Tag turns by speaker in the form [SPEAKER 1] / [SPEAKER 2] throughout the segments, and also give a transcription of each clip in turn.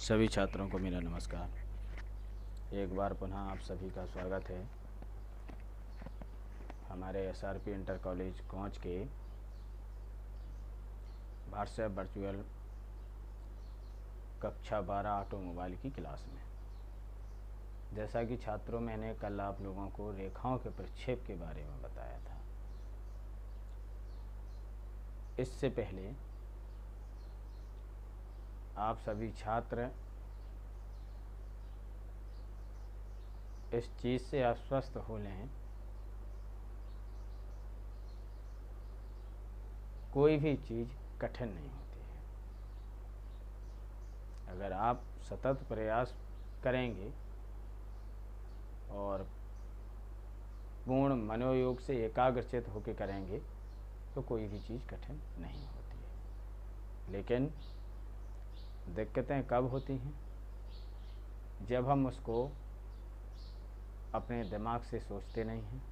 [SPEAKER 1] सभी छात्रों को मेरा नमस्कार। एक बार पुनः आप सभी का स्वागत है हमारे एसआरपी इंटर कॉलेज कोंच के व्हाट्सएप वर्चुअल कक्षा 12 ऑटोमोबाइल की क्लास में। जैसा कि छात्रों, मैंने कल आप लोगों को रेखाओं के प्रक्षेप के बारे में बताया था। इससे पहले आप सभी छात्र इस चीज़ से आश्वस्त हो लें, कोई भी चीज़ कठिन नहीं होती है। अगर आप सतत प्रयास करेंगे और पूर्ण मनोयोग से एकाग्रचित होकर करेंगे तो कोई भी चीज़ कठिन नहीं होती है। लेकिन दिक्कतें कब होती हैं? जब हम उसको अपने दिमाग से सोचते नहीं हैं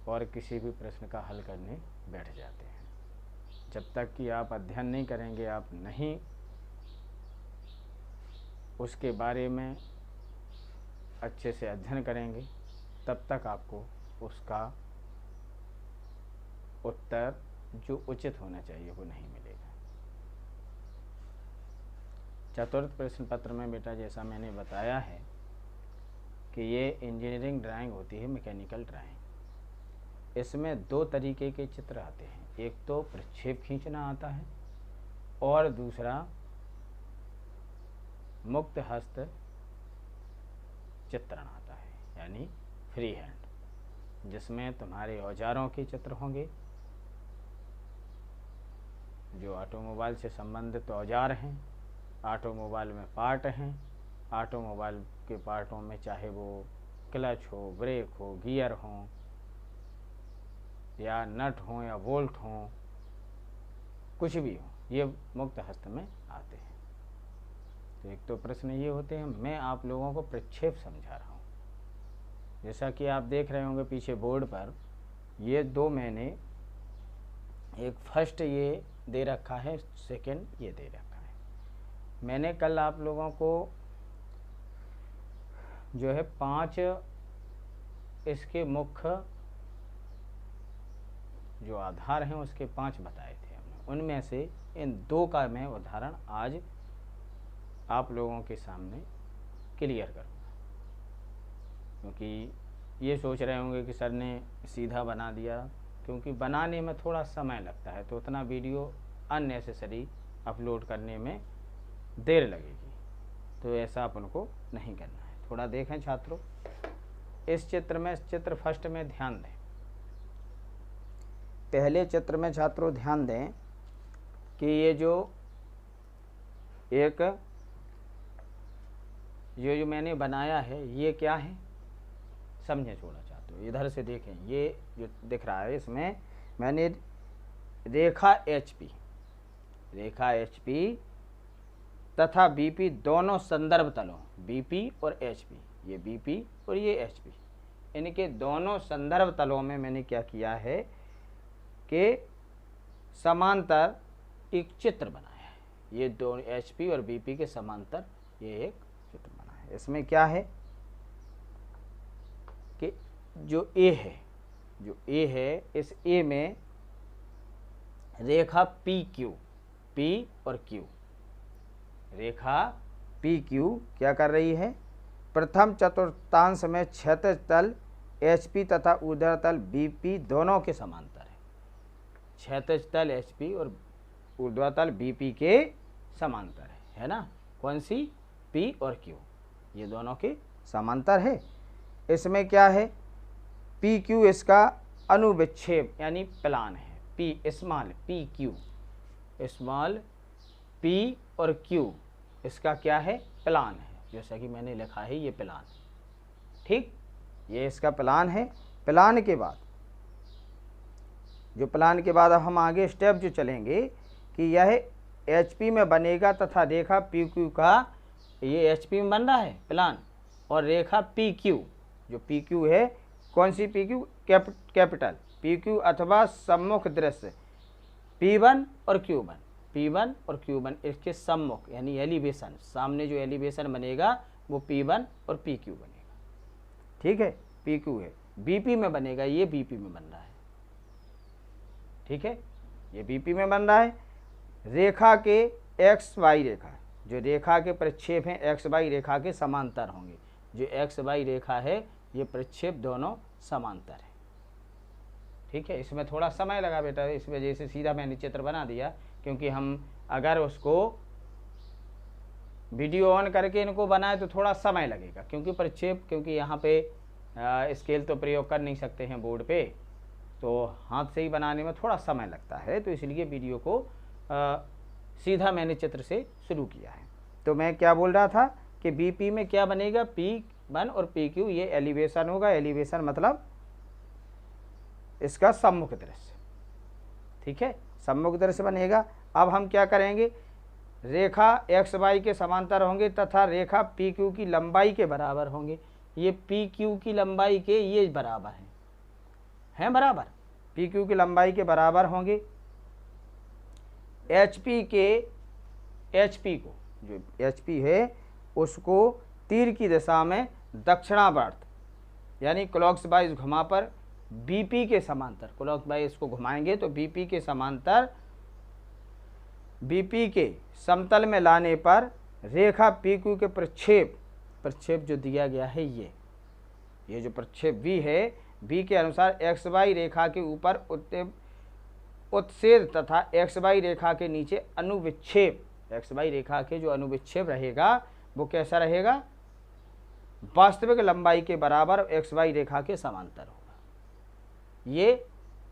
[SPEAKER 1] और किसी भी प्रश्न का हल करने बैठ जाते हैं। जब तक कि आप अध्ययन नहीं करेंगे, आप नहीं उसके बारे में अच्छे से अध्ययन करेंगे, तब तक आपको उसका उत्तर जो उचित होना चाहिए वो नहीं मिलेगा। चतुर्थ प्रश्न पत्र में बेटा, जैसा मैंने बताया है कि ये इंजीनियरिंग ड्राइंग होती है, मैकेनिकल ड्राइंग। इसमें दो तरीके के चित्र आते हैं। एक तो प्रक्षेप खींचना आता है और दूसरा मुक्त हस्त चित्रण आता है, यानी फ्री हैंड, जिसमें तुम्हारे औजारों के चित्र होंगे, जो ऑटोमोबाइल से संबंधित औजार हैं, ऑटोमोबाइल में पार्ट हैं। ऑटोमोबाइल के पार्टों में चाहे वो क्लच हो, ब्रेक हो, गियर हो, या नट हो या बोल्ट हो, कुछ भी हो, ये मुक्त हस्त में आते हैं। तो एक तो प्रश्न ये होते हैं, मैं आप लोगों को प्रक्षेप समझा रहा हूँ। जैसा कि आप देख रहे होंगे पीछे बोर्ड पर, ये दो मैंने, एक फर्स्ट ये दे रखा है, सेकंड ये दे रखा है। मैंने कल आप लोगों को जो है 5 इसके मुख्य जो आधार हैं उसके 5 बताए थे हमने। उनमें से इन 2 का मैं उदाहरण आज आप लोगों के सामने क्लियर करूँगा, क्योंकि ये सोच रहे होंगे कि सर ने सीधा बना दिया, क्योंकि बनाने में थोड़ा समय लगता है, तो उतना वीडियो अननेसेसरी अपलोड करने में देर लगेगी। तो ऐसा अपन को नहीं करना है। थोड़ा देखें छात्रों, इस चित्र में, चित्र फर्स्ट में ध्यान दें। पहले चित्र में छात्रों ध्यान दें कि ये जो एक जो मैंने बनाया है, ये क्या है समझे थोड़ा छात्रों। इधर से देखें, ये जो दिख रहा है, इसमें मैंने रेखा HP तथा BP दोनों संदर्भ तलों, BP और HP, ये BP और ये HP, इनके दोनों संदर्भ तलों में मैंने क्या किया है कि समांतर एक चित्र बनाया है। ये दोनों HP और BP के समांतर ये एक चित्र बना है। इसमें क्या है कि जो A है, इस A में रेखा P और Q, रेखा PQ क्या कर रही है? प्रथम चतुर्थांश में क्षैतिज तल HP तथा ऊर्ध्वाधर तल BP दोनों के समांतर है। क्षैतिज तल HP और ऊर्ध्वाधर तल BP के समांतर है ना? कौन सी? P और Q, ये दोनों के समांतर है। इसमें क्या है? PQ इसका अनुविक्षेप यानी प्लान है। स्मॉल P और Q इसका क्या है? प्लान है। जैसा कि मैंने लिखा है, ये प्लान, ठीक, ये इसका प्लान है। प्लान के बाद अब हम आगे स्टेप जो चलेंगे कि यह HP में बनेगा तथा रेखा PQ का, ये HP में बन रहा है प्लान, और रेखा PQ, जो PQ है, कौन सी PQ? कैपिटल PQ अथवा सम्मुख दृश्य P1 और Q1, P1 और Q1 इसके सम्मुख यानी एलिवेशन, सामने जो एलिवेशन बनेगा वो P1 और PQ बनेगा। ठीक है, PQ है, BP में बनेगा, ये BP में बन रहा है। ठीक है, ये BP में बन रहा है। रेखा के XY रेखा, जो रेखा के प्रक्षेप हैं XY रेखा के समांतर होंगे। जो XY रेखा है ये प्रक्षेप दोनों समांतर है। ठीक है, इसमें थोड़ा समय लगा बेटा, इस वजह से सीधा मैंने चित्र बना दिया, क्योंकि हम अगर उसको वीडियो ऑन करके इनको बनाए तो थोड़ा समय लगेगा, क्योंकि प्रक्षेप, क्योंकि यहाँ पे स्केल तो प्रयोग कर नहीं सकते हैं बोर्ड पे, तो हाथ से ही बनाने में थोड़ा समय लगता है, तो इसलिए वीडियो को सीधा मैंने चित्र से शुरू किया है। तो मैं क्या बोल रहा था कि BP में क्या बनेगा, P1 और PQ, ये एलिवेशन होगा। एलिवेशन मतलब इसका सम्मुख दृश्य। ठीक है, सम्मुख दृश्य बनेगा। अब हम क्या करेंगे, रेखा XY के समांतर होंगे तथा रेखा PQ की लंबाई के बराबर होंगे। ये PQ की लंबाई के ये बराबर हैं बराबर, PQ की लंबाई के बराबर होंगे। HP को, जो HP है उसको तीर की दिशा में दक्षिणावर्त यानी क्लॉकवाइज घुमा पर BP के समांतर, क्लॉकवाइज इसको घुमाएंगे तो BP के समांतर, BP के समतल में लाने पर रेखा PQ के प्रक्षेप जो दिया गया है ये जो प्रक्षेप V है, V के अनुसार XY रेखा के ऊपर उत्सेद तथा XY रेखा के नीचे अनुविक्षेप, XY रेखा के जो अनुविक्षेप रहेगा वो कैसा रहेगा, वास्तविक लंबाई के बराबर XY रेखा के समांतर होगा। ये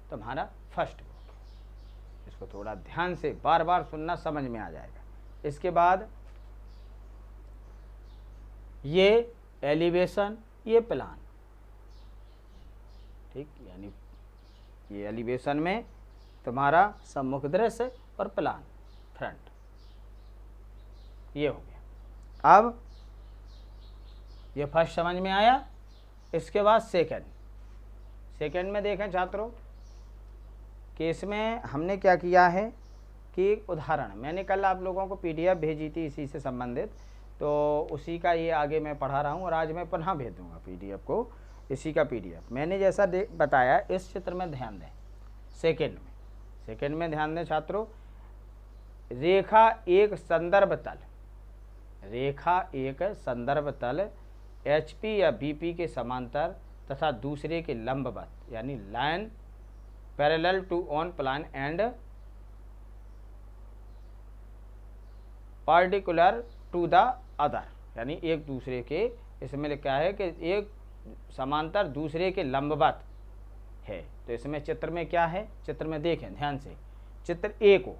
[SPEAKER 1] तुम्हारा फर्स्ट बुक, इसको थोड़ा ध्यान से बार बार सुनना, समझ में आ जाएगा। इसके बाद ये एलिवेशन, ये प्लान। ठीक, यानी ये एलिवेशन में तुम्हारा सम्मुख दृश्य और प्लान फ्रंट, ये हो गया। अब ये फर्स्ट समझ में आया। इसके बाद सेकंड में देखें छात्रों कि इसमें हमने क्या किया है कि एक उदाहरण, मैंने कल आप लोगों को PDF भेजी थी इसी से संबंधित, तो उसी का ये आगे मैं पढ़ा रहा हूँ और आज मैं पुनः भेज दूँगा PDF को, इसी का PDF मैंने जैसा बताया। इस चित्र में ध्यान दें, सेकंड में ध्यान दें छात्रों। रेखा एक संदर्भ तल HP या BP के समांतर तथा दूसरे के लंबवत यानी line parallel to on plan and particular to the other, यानी एक दूसरे के, इसमें लिखा है कि एक समांतर दूसरे के लंबवत है। तो इसमें चित्र में क्या है, चित्र में देखें ध्यान से, चित्र A को,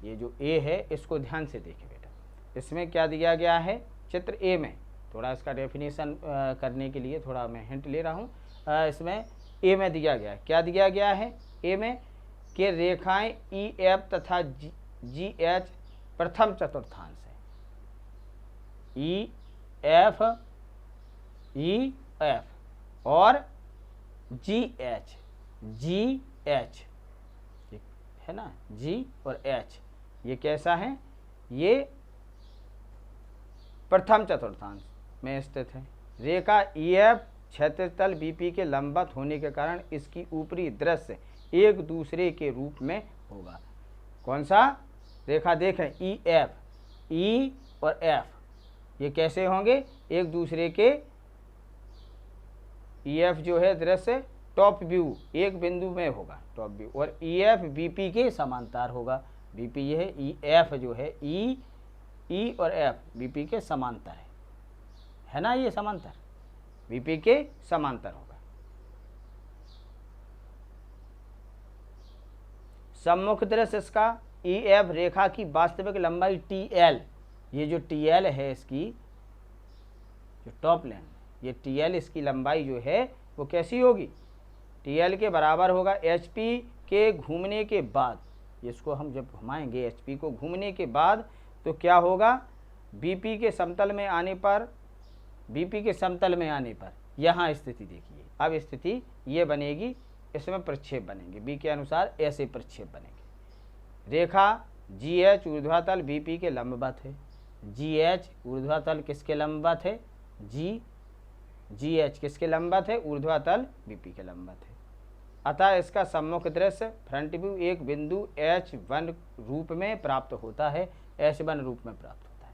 [SPEAKER 1] ये जो A है इसको ध्यान से देखें बेटा। इसमें क्या दिया गया है चित्र A में, थोड़ा इसका डेफिनेशन करने के लिए थोड़ा मैं हिंट ले रहा हूँ। इसमें A में दिया गया है, क्या दिया गया है A में कि रेखाएं EF तथा GH प्रथम चतुर्थांश है, EF और GH है ना, G और H ये कैसा है, ये प्रथम चतुर्थांश में स्थित है। रेखा EF क्षैतिज तल BP के लंबवत होने के कारण इसकी ऊपरी दृश्य एक दूसरे के रूप में होगा। कौन सा रेखा देखें, EF, E और F ये कैसे होंगे, एक दूसरे के, EF जो है दृश्य टॉप व्यू एक बिंदु में होगा, टॉप व्यू, और EF BP के समांतर होगा। BP ये है, EF जो है E और F BP के समांतर है ना, ये समांतर BP के समांतर होगा। सम्मुख दृश्य इसका EF रेखा की वास्तविक लंबाई TL, ये जो TL है इसकी जो टॉप लाइन, ये TL इसकी लंबाई जो है वो कैसी होगी, TL के बराबर होगा HP के घूमने के बाद। इसको हम जब घुमाएंगे HP को घूमने के बाद तो क्या होगा, BP के समतल में आने पर, BP के समतल में आने पर यहाँ स्थिति देखिए, अब स्थिति ये बनेगी, इसमें प्रक्षेप बनेंगे, B के अनुसार ऐसे प्रक्षेप बनेंगे। रेखा जी एच ऊर्ध्वातल बीपी के लंबवत है। जी एच ऊर्ध्वातल किसके लंबवत है? जी एच किसके लंबवत है? ऊर्ध्वातल बीपी के लंबवत है। अतः इसका सम्मुख दृश्य फ्रंट व्यू एक बिंदु H1 रूप में प्राप्त होता है। H1 रूप में प्राप्त होता है।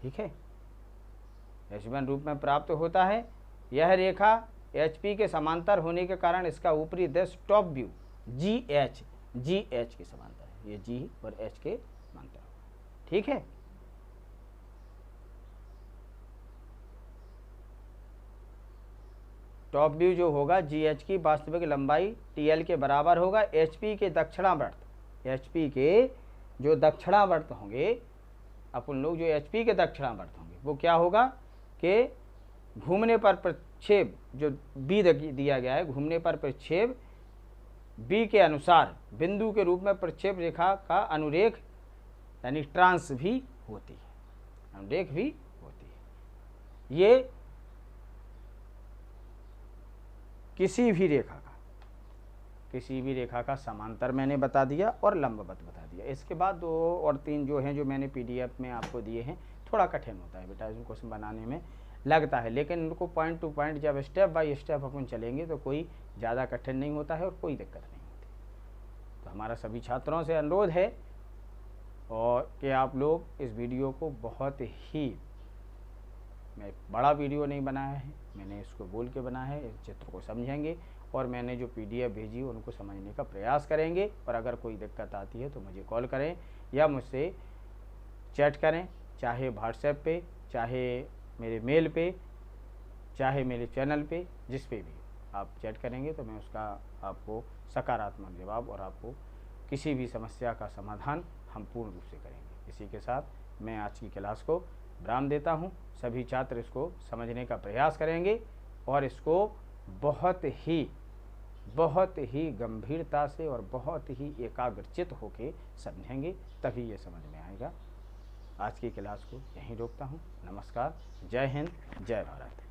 [SPEAKER 1] ठीक है, H1 रूप में प्राप्त होता है। यह रेखा HP के समांतर होने के कारण इसका ऊपरी दृश्य टॉप व्यू जी एच के समांतर है। ये G और H के समांतर होगा। ठीक है, टॉप व्यू जो होगा GH की वास्तविक लंबाई TL के बराबर होगा। HP के दक्षिणावर्त, HP के जो दक्षिणावर्त होंगे, अपन लोग जो HP के दक्षिणावर्त होंगे वो क्या होगा कि घूमने पर प्रक्षेप जो B दिया गया है, घूमने पर प्रक्षेप B के अनुसार बिंदु के रूप में प्रक्षेप रेखा का अनुरेख यानी ट्रांस भी होती है, अनुरेख भी होती है। ये किसी भी रेखा का समांतर मैंने बता दिया और लंबवत बता दिया। इसके बाद 2 और 3 जो हैं, जो मैंने PDF में आपको दिए हैं, थोड़ा कठिन होता है बेटा, इसमें क्वेश्चन बनाने में लगता है, लेकिन उनको पॉइंट टू पॉइंट जब स्टेप बाय स्टेप अपन चलेंगे तो कोई ज़्यादा कठिन नहीं होता है और कोई दिक्कत नहीं होती। तो हमारा सभी छात्रों से अनुरोध है और कि आप लोग इस वीडियो को बहुत ही, मैं बड़ा वीडियो नहीं बनाया है, मैंने इसको बोल के बनाया है, इस चित्र को समझेंगे और मैंने जो PDF भेजी उनको समझने का प्रयास करेंगे। और अगर कोई दिक्कत आती है तो मुझे कॉल करें या मुझसे चैट करें, चाहे व्हाट्सएप पे, चाहे मेरे मेल पे, चाहे मेरे चैनल पे, जिस पे भी आप चैट करेंगे तो मैं उसका आपको सकारात्मक जवाब और आपको किसी भी समस्या का समाधान हम पूर्ण रूप से करेंगे। इसी के साथ मैं आज की क्लास को विराम देता हूँ। सभी छात्र इसको समझने का प्रयास करेंगे और इसको बहुत ही गंभीरता से और बहुत ही एकाग्रचित होके समझेंगे, तभी ये समझ में आएगा। आज की क्लास को यहीं रोकता हूँ। नमस्कार, जय हिंद, जय भारत।